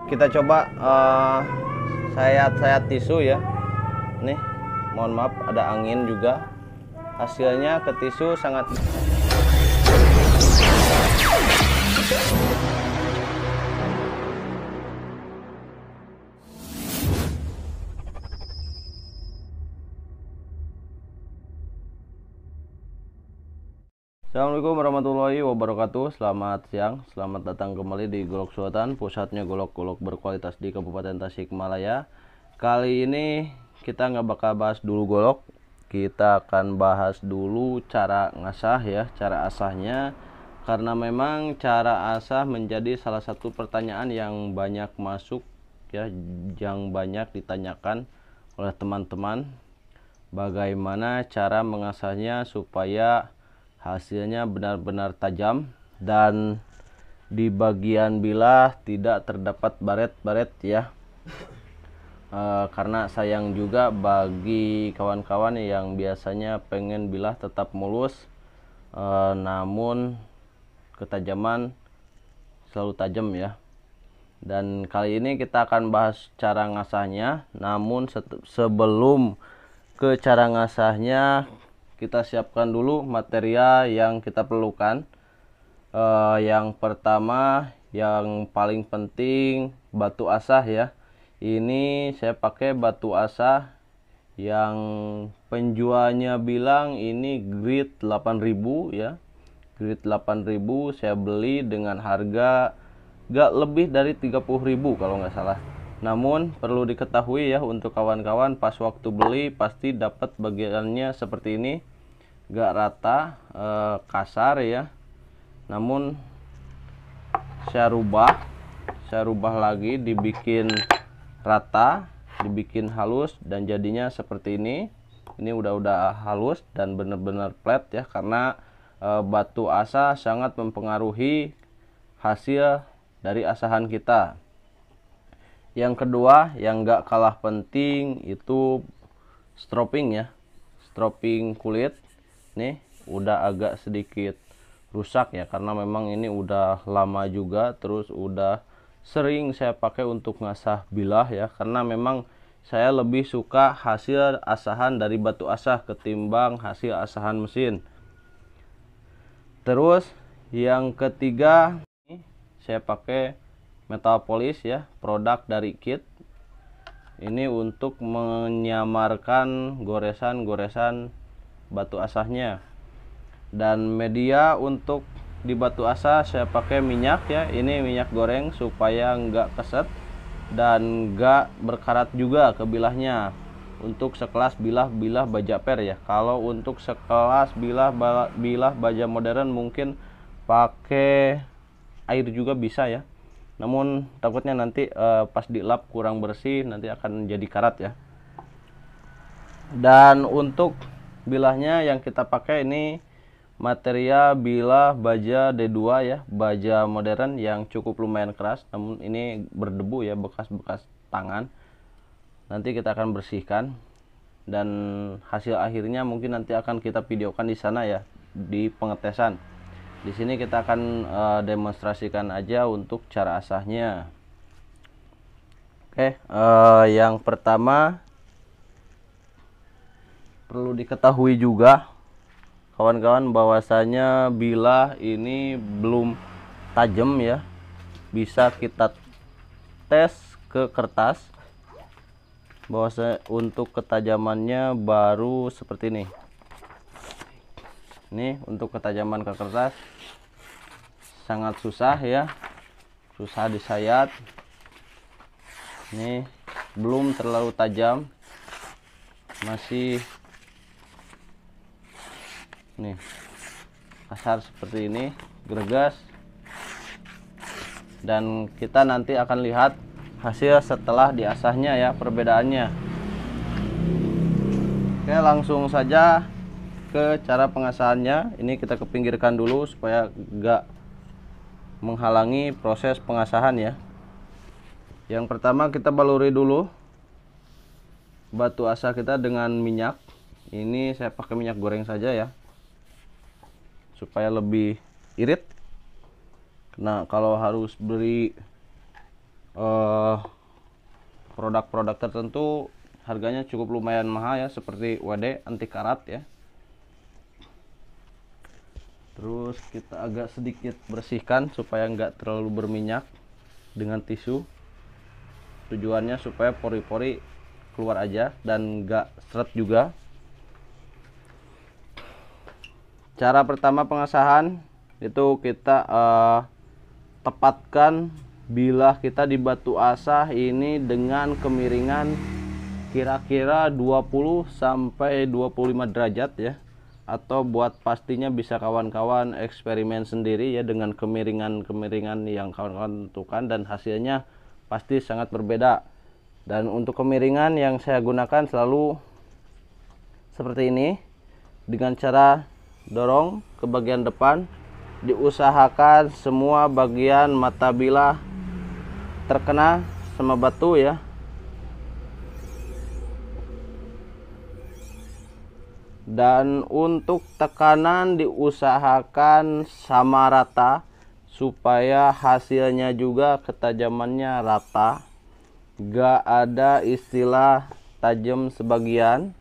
Kita coba sayat-sayat tisu ya. Nih, mohon maaf ada angin juga. Hasilnya ke tisu sangat. Assalamualaikum warahmatullahi wabarakatuh. Selamat siang, selamat datang kembali di Golok Sultan, pusatnya golok-golok berkualitas di Kabupaten Tasikmalaya. Kali ini kita nggak bakal bahas dulu golok, kita akan bahas dulu cara ngasah ya, cara asahnya. Karena memang cara asah menjadi salah satu pertanyaan yang banyak masuk ya, yang banyak ditanyakan oleh teman-teman. Bagaimana cara mengasahnya supaya hasilnya benar-benar tajam dan di bagian bilah tidak terdapat baret-baret ya. Karena sayang juga bagi kawan-kawan yang biasanya pengen bilah tetap mulus, namun ketajaman selalu tajam ya. Dan kali ini kita akan bahas cara ngasahnya, namun sebelum ke cara ngasahnya kita siapkan dulu material yang kita perlukan. Yang pertama, yang paling penting, batu asah ya. Ini saya pakai batu asah yang penjualnya bilang ini grade 8000 ya. Grade 8000 saya beli dengan harga gak lebih dari 30.000 kalau nggak salah. Namun perlu diketahui ya, untuk kawan-kawan pas waktu beli pasti dapat bagiannya seperti ini, gak rata, kasar ya. Namun saya rubah lagi, dibikin rata, dibikin halus, dan jadinya seperti ini. Ini udah halus dan benar-benar flat ya, karena batu asah sangat mempengaruhi hasil dari asahan kita. Yang kedua yang gak kalah penting itu stropping ya, stropping kulit. Nih udah agak sedikit rusak ya, karena memang ini udah lama juga, terus udah sering saya pakai untuk ngasah bilah ya, karena memang saya lebih suka hasil asahan dari batu asah ketimbang hasil asahan mesin. Terus yang ketiga saya pakai metal polish ya, produk dari Kit. Ini untuk menyamarkan goresan-goresan batu asahnya. Dan media untuk di batu asah saya pakai minyak ya, ini minyak goreng supaya nggak keset dan nggak berkarat juga ke bilahnya. Untuk sekelas bilah baja per ya. Kalau untuk sekelas bilah baja modern mungkin pakai air juga bisa ya. Namun takutnya nanti pas dilap kurang bersih, nanti akan jadi karat ya. Dan untuk bilahnya yang kita pakai ini material bilah baja D2 ya, baja modern yang cukup lumayan keras, namun ini berdebu ya, bekas-bekas tangan. Nanti kita akan bersihkan dan hasil akhirnya mungkin nanti akan kita videokan di sana ya, di pengetesan. Di sini kita akan demonstrasikan aja untuk cara asahnya. Oke, yang pertama perlu diketahui juga kawan-kawan bahwasanya bilah ini belum tajam ya. Bisa kita tes ke kertas bahwa untuk ketajamannya baru seperti ini. Ini untuk ketajaman ke kertas sangat susah ya, susah disayat. Ini belum terlalu tajam, masih nih kasar seperti ini, gregas. Dan kita nanti akan lihat hasil setelah diasahnya ya, perbedaannya. Oke, langsung saja ke cara pengasahannya. Ini kita kepinggirkan dulu supaya gak menghalangi proses pengasahan ya. Yang pertama kita baluri dulu batu asah kita dengan minyak. Ini saya pakai minyak goreng saja ya, supaya lebih irit. Nah kalau harus beri produk-produk tertentu harganya cukup lumayan mahal ya, seperti WD anti karat ya. Terus kita agak sedikit bersihkan supaya nggak terlalu berminyak dengan tisu. Tujuannya supaya pori-pori keluar aja dan nggak seret juga. Cara pertama pengasahan itu kita tepatkan bilah kita di batu asah ini dengan kemiringan kira-kira 20 sampai 25 derajat ya. Atau buat pastinya bisa kawan-kawan eksperimen sendiri ya dengan kemiringan-kemiringan yang kawan-kawan tentukan, dan hasilnya pasti sangat berbeda. Dan untuk kemiringan yang saya gunakan selalu seperti ini, dengan cara dorong ke bagian depan, diusahakan semua bagian mata bilah terkena sama batu ya. Dan untuk tekanan diusahakan sama rata supaya hasilnya juga ketajamannya rata, gak ada istilah tajam sebagian.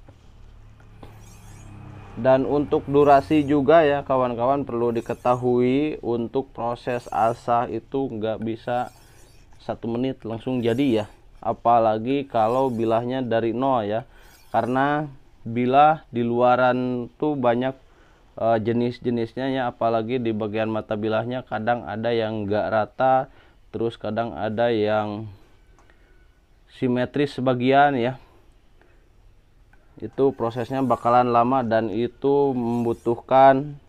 Dan untuk durasi juga ya kawan-kawan perlu diketahui, untuk proses asah itu nggak bisa 1 menit langsung jadi ya, apalagi kalau bilahnya dari nol ya, karena bilah di luaran tuh banyak jenis-jenisnya ya, apalagi di bagian mata bilahnya kadang ada yang nggak rata, terus kadang ada yang simetris sebagian ya. Itu prosesnya bakalan lama dan itu membutuhkan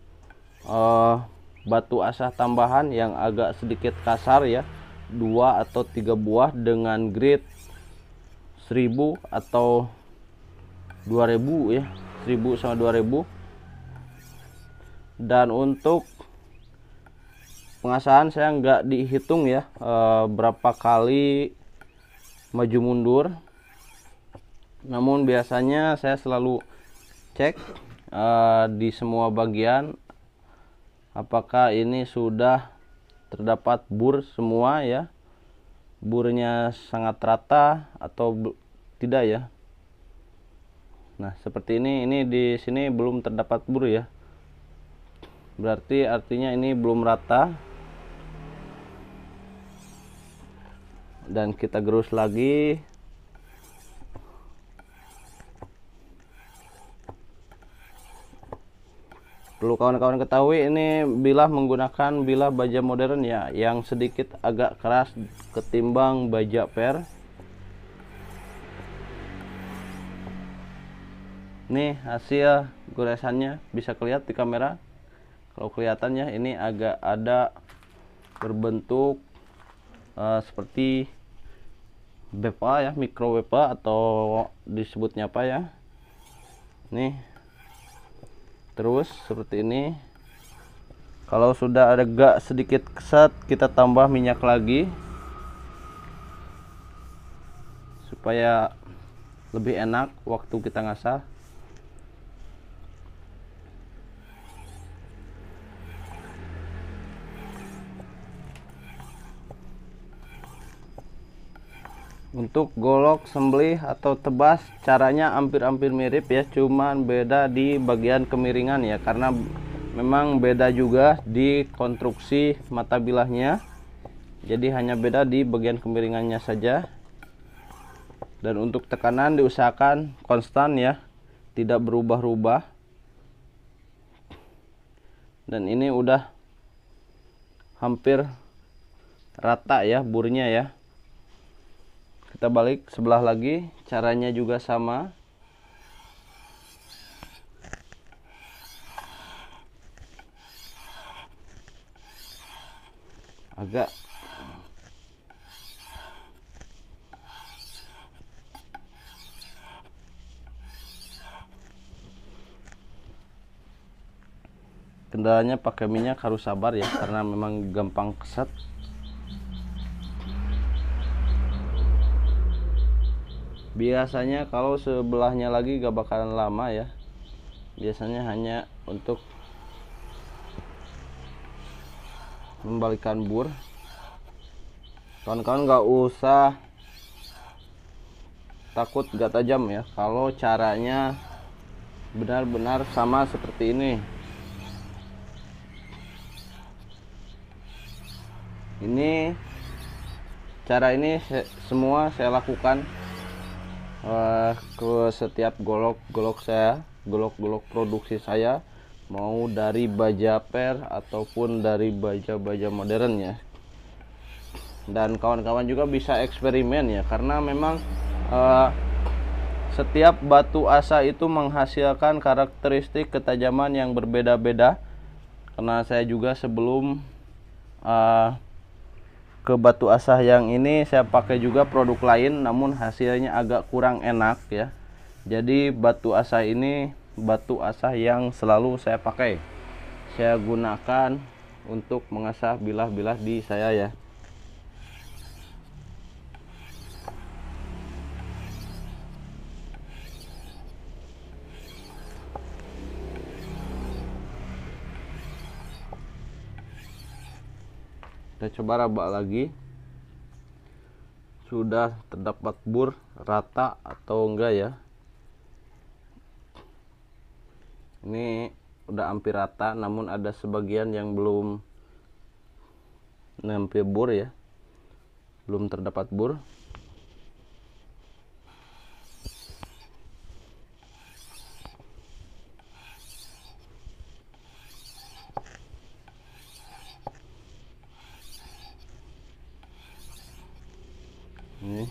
batu asah tambahan yang agak sedikit kasar ya, 2 atau 3 buah dengan grade 1000 atau 2000 ya, 1000 sama 2000. Dan untuk pengasahan saya nggak dihitung ya berapa kali maju mundur, namun biasanya saya selalu cek di semua bagian apakah ini sudah terdapat bur semua ya, burnya sangat rata atau tidak ya. Nah seperti ini di sini belum terdapat bur ya, berarti artinya ini belum rata. Dan kita gerus lagi. Perlu kawan-kawan ketahui, ini bilah menggunakan bilah baja modern ya, yang sedikit agak keras ketimbang baja per. Nih hasil goresannya bisa kelihatan di kamera. Kalau kelihatannya ini agak ada berbentuk seperti bepa ya, mikro bepa atau disebutnya apa ya. Nih terus seperti ini. Kalau sudah agak sedikit keset, kita tambah minyak lagi supaya lebih enak waktu kita ngasah. Untuk golok, sembelih atau tebas caranya hampir-hampir mirip ya, cuman beda di bagian kemiringan ya, karena memang beda juga di konstruksi mata bilahnya. Jadi hanya beda di bagian kemiringannya saja. Dan untuk tekanan diusahakan konstan ya, tidak berubah-ubah. Dan ini udah hampir rata ya burnya ya. Kita balik sebelah lagi, caranya juga sama. Agak kendalanya pakai minyak harus sabar ya, karena memang gampang keset. Biasanya kalau sebelahnya lagi gak bakalan lama ya, biasanya hanya untuk membalikan bur. Kawan-kawan gak usah takut gak tajam ya. Kalau caranya benar-benar sama seperti ini. Ini cara ini semua saya lakukan ke setiap golok saya, golok produksi saya, mau dari baja per ataupun dari baja modern ya. Dan kawan-kawan juga bisa eksperimen ya, karena memang setiap batu asa itu menghasilkan karakteristik ketajaman yang berbeda-beda. Karena saya juga sebelum ke batu asah yang ini saya pakai juga produk lain, namun hasilnya agak kurang enak ya. Jadi batu asah ini batu asah yang selalu saya pakai, saya gunakan untuk mengasah bilah-bilah di saya ya. Kita coba raba lagi, sudah terdapat bur rata atau enggak ya. Ini udah hampir rata, namun ada sebagian yang belum nempel bur ya, belum terdapat bur. Ini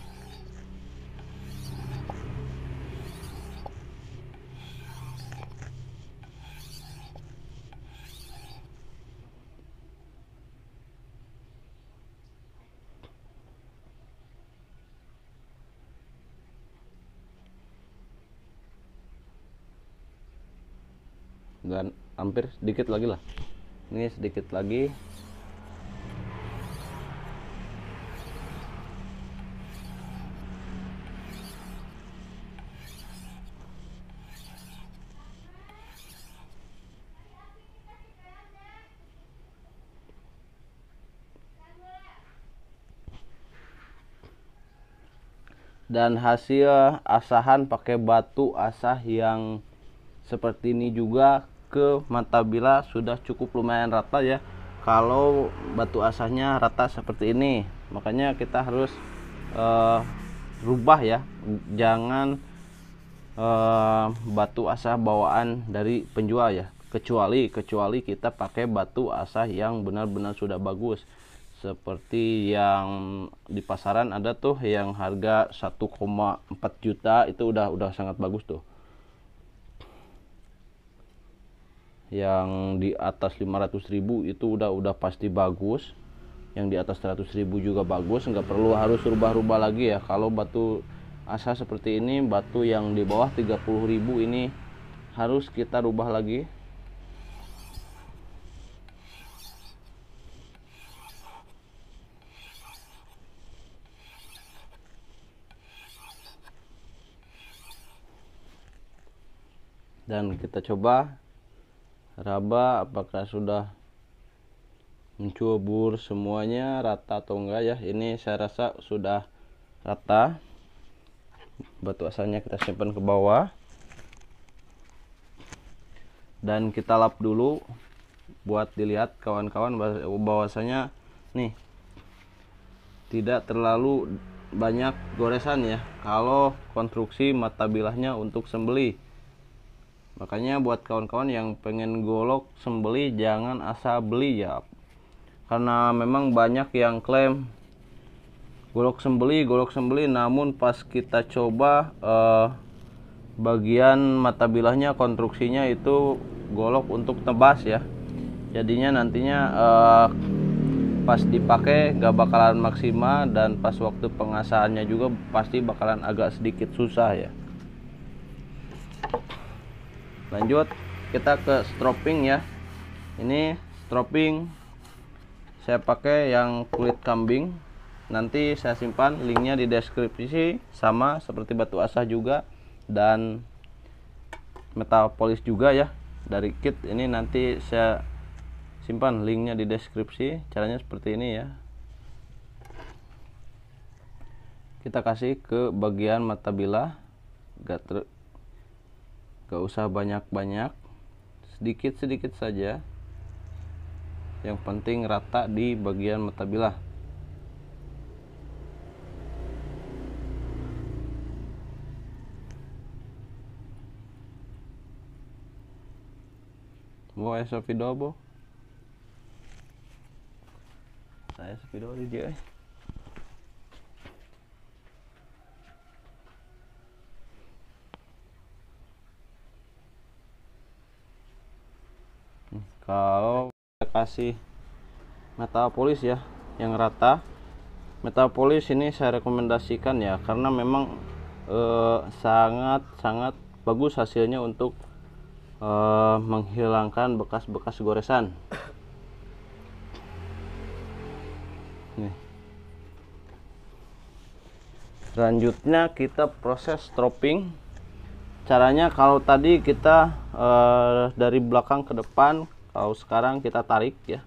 dan hampir sedikit lagi lah, ini sedikit lagi. Dan hasil asahan pakai batu asah yang seperti ini juga ke mata bilah sudah cukup lumayan rata ya. Kalau batu asahnya rata seperti ini, makanya kita harus rubah ya, jangan batu asah bawaan dari penjual ya, kecuali kita pakai batu asah yang benar-benar sudah bagus, seperti yang di pasaran ada tuh yang harga 1,4 juta, itu udah sangat bagus tuh. Yang di atas 500.000 itu udah pasti bagus, yang di atas 100.000 juga bagus, nggak perlu harus rubah-rubah lagi ya. Kalau batu asa seperti ini, batu yang di bawah 30.000 ini harus kita rubah lagi. Dan kita coba raba apakah sudah mencubur semuanya rata atau enggak ya. Ini saya rasa sudah rata. Batu asanya kita simpan ke bawah dan kita lap dulu buat dilihat kawan-kawan bahwasanya nih tidak terlalu banyak goresan ya kalau konstruksi mata bilahnya untuk sembeli. Makanya buat kawan-kawan yang pengen golok sembeli jangan asal beli ya, karena memang banyak yang klaim golok sembeli, namun pas kita coba bagian mata bilahnya konstruksinya itu golok untuk tebas ya, jadinya nantinya pas dipakai gak bakalan maksimal, dan pas waktu pengasahannya juga pasti bakalan agak sedikit susah ya. Lanjut kita ke stropping ya. Ini stropping saya pakai yang kulit kambing, nanti saya simpan linknya di deskripsi, sama seperti batu asah juga dan metal polish juga ya dari kit ini, nanti saya simpan linknya di deskripsi. Caranya seperti ini ya, kita kasih ke bagian mata bilah, gak usah banyak-banyak, sedikit-sedikit saja, yang penting rata di bagian mata bilah. Mau video bo? Saya video di dia. Kalau kita kasih metal polish ya, yang rata. Metal polish ini saya rekomendasikan ya, karena memang sangat bagus hasilnya untuk menghilangkan bekas-bekas goresan. Nih. Selanjutnya kita proses stropping. Caranya kalau tadi kita dari belakang ke depan, kalau sekarang kita tarik ya.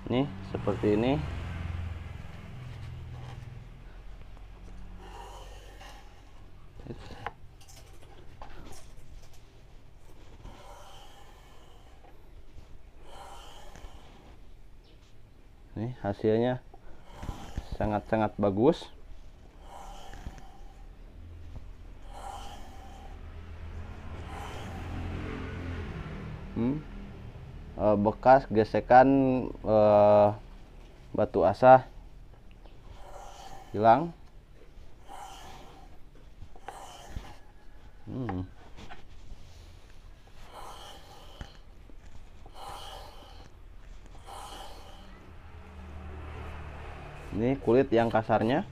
Nih seperti ini. Nih hasilnya sangat-sangat bagus. Bekas gesekan batu asah hilang. Ini kulit yang kasarnya.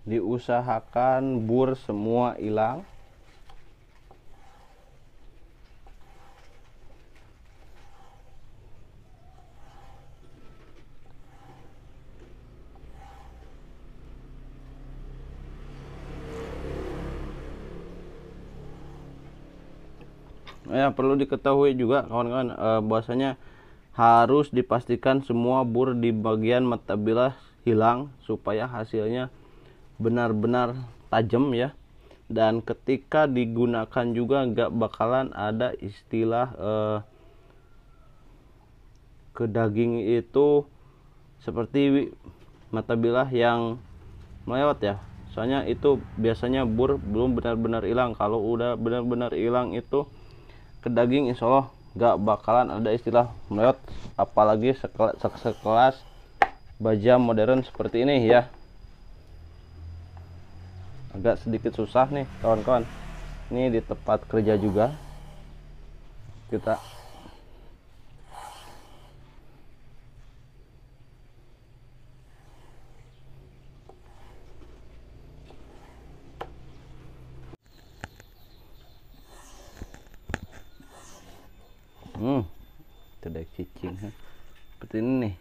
Diusahakan bur semua hilang. Ya, perlu diketahui juga kawan-kawan, bahwasanya harus dipastikan semua bur di bagian mata bilah hilang supaya hasilnya benar-benar tajam ya. Dan ketika digunakan juga nggak bakalan ada istilah ke daging itu seperti mata bilah yang melewat ya. Soalnya itu biasanya bur belum benar-benar hilang. Kalau udah benar-benar hilang itu ke daging, insya Allah gak bakalan ada istilah melewat, apalagi sekelas baja modern seperti ini ya. Agak sedikit susah nih kawan-kawan, ini di tempat kerja juga kita tidak cicing seperti ini nih.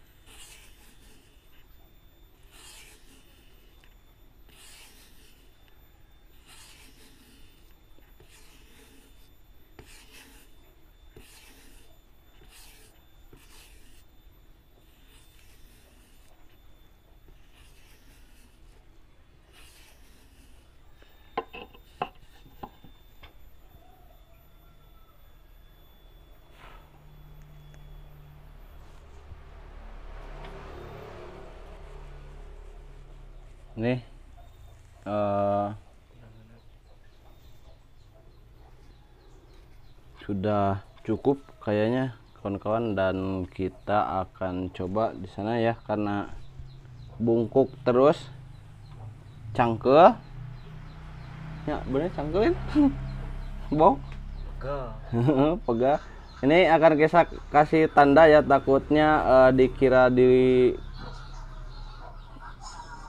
Nih sudah cukup kayaknya kawan-kawan, dan kita akan coba di sana ya, karena bungkuk terus cangkel ya, bener cangkelin bau pegah. Ini akan kita kasih tanda ya, takutnya dikira di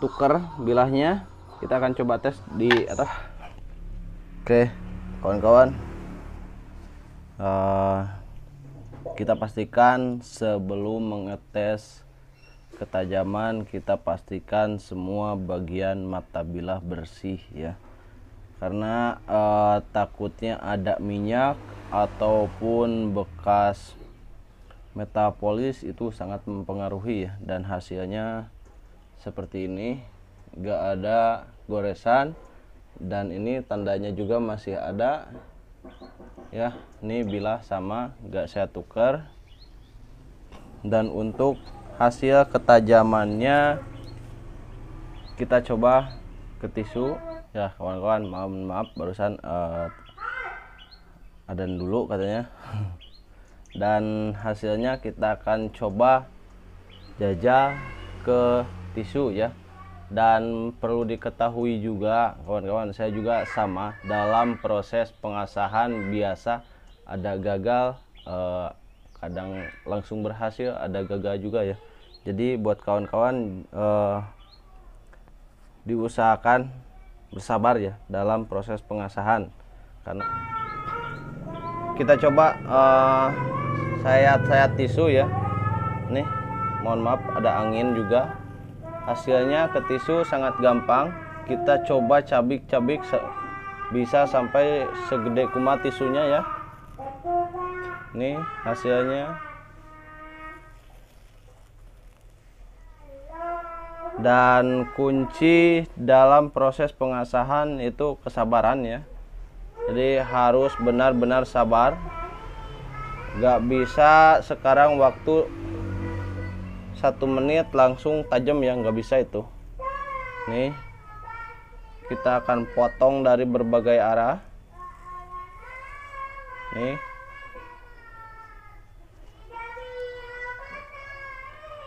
tuker bilahnya. Kita akan coba tes di atas. Oke kawan-kawan, kita pastikan sebelum mengetes ketajaman, kita pastikan semua bagian mata bilah bersih ya, karena takutnya ada minyak ataupun bekas metapolis, itu sangat mempengaruhi ya. Dan hasilnya seperti ini, nggak ada goresan, dan ini tandanya juga masih ada ya. Ini bilah sama, nggak saya tukar. Dan untuk hasil ketajamannya kita coba ke tisu ya kawan-kawan. Maaf barusan adan dulu katanya. Dan hasilnya kita akan coba jajal ke tisu ya. Dan perlu diketahui juga kawan-kawan, saya juga sama dalam proses pengasahan, biasa ada gagal, kadang langsung berhasil, ada gagal juga ya. Jadi buat kawan-kawan diusahakan bersabar ya dalam proses pengasahan. Karena kita coba sayat-sayat tisu ya. Nih, mohon maaf ada angin juga. Hasilnya ke tisu sangat gampang. Kita coba cabik-cabik bisa sampai segede kumat tisunya ya. Nih hasilnya. Dan kunci dalam proses pengasahan itu kesabaran ya. Jadi harus benar-benar sabar. Gak bisa sekarang waktu 1 menit langsung tajam ya, nggak bisa itu. Nih kita akan potong dari berbagai arah. Nih,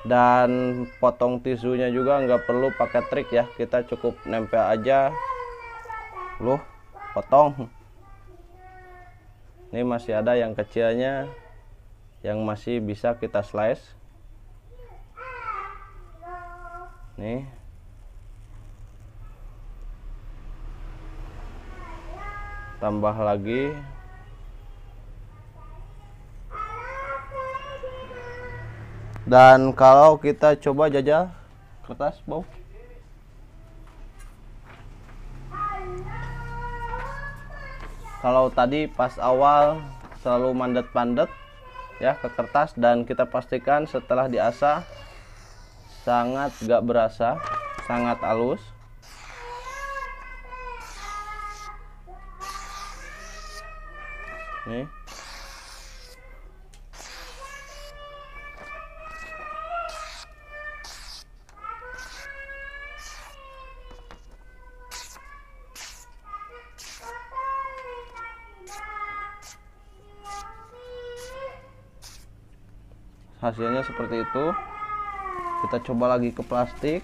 dan potong tisunya juga nggak perlu pakai trik ya, kita cukup nempel aja, loh potong. Ini masih ada yang kecilnya yang masih bisa kita slice. Nih, tambah lagi. Dan kalau kita coba jajal kertas bau, kalau tadi pas awal selalu mandet-mandet ya ke kertas, dan kita pastikan setelah diasah sangat gak berasa, sangat halus. Nih, hasilnya seperti itu. Kita coba lagi ke plastik.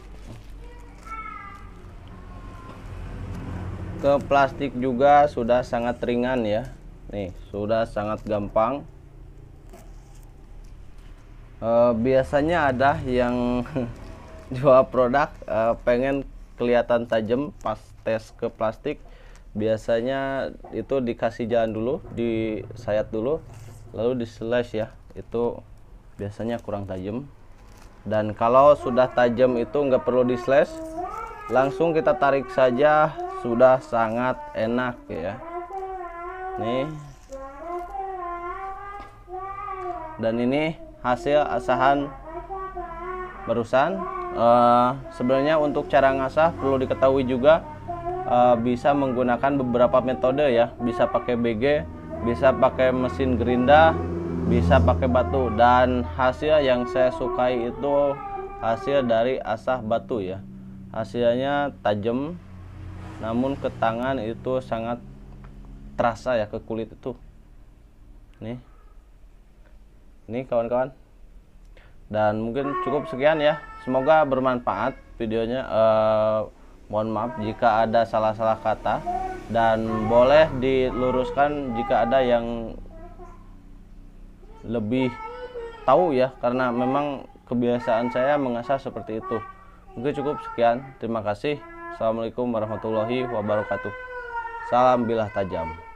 Ke plastik juga sudah sangat ringan ya. Nih sudah sangat gampang. Biasanya ada yang jual produk pengen kelihatan tajam pas tes ke plastik. Biasanya itu dikasih jalan dulu, disayat dulu, lalu di slash ya. Itu biasanya kurang tajam. Dan kalau sudah tajam itu nggak perlu di slash, langsung kita tarik saja, sudah sangat enak ya. Nih, dan ini hasil asahan barusan. Sebenarnya untuk cara ngasah perlu diketahui juga, bisa menggunakan beberapa metode ya. Bisa pakai BG, bisa pakai mesin gerinda, bisa pakai batu. Dan hasil yang saya sukai itu hasil dari asah batu ya. Hasilnya tajam, namun ke tangan itu sangat terasa ya, ke kulit itu. Nih kawan-kawan. Dan mungkin cukup sekian ya, semoga bermanfaat videonya. Mohon maaf jika ada salah-salah kata, dan boleh diluruskan jika ada yang lebih tahu ya, karena memang kebiasaan saya mengasah seperti itu. Mungkin cukup sekian, terima kasih. Assalamualaikum warahmatullahi wabarakatuh. Salam bilah tajam.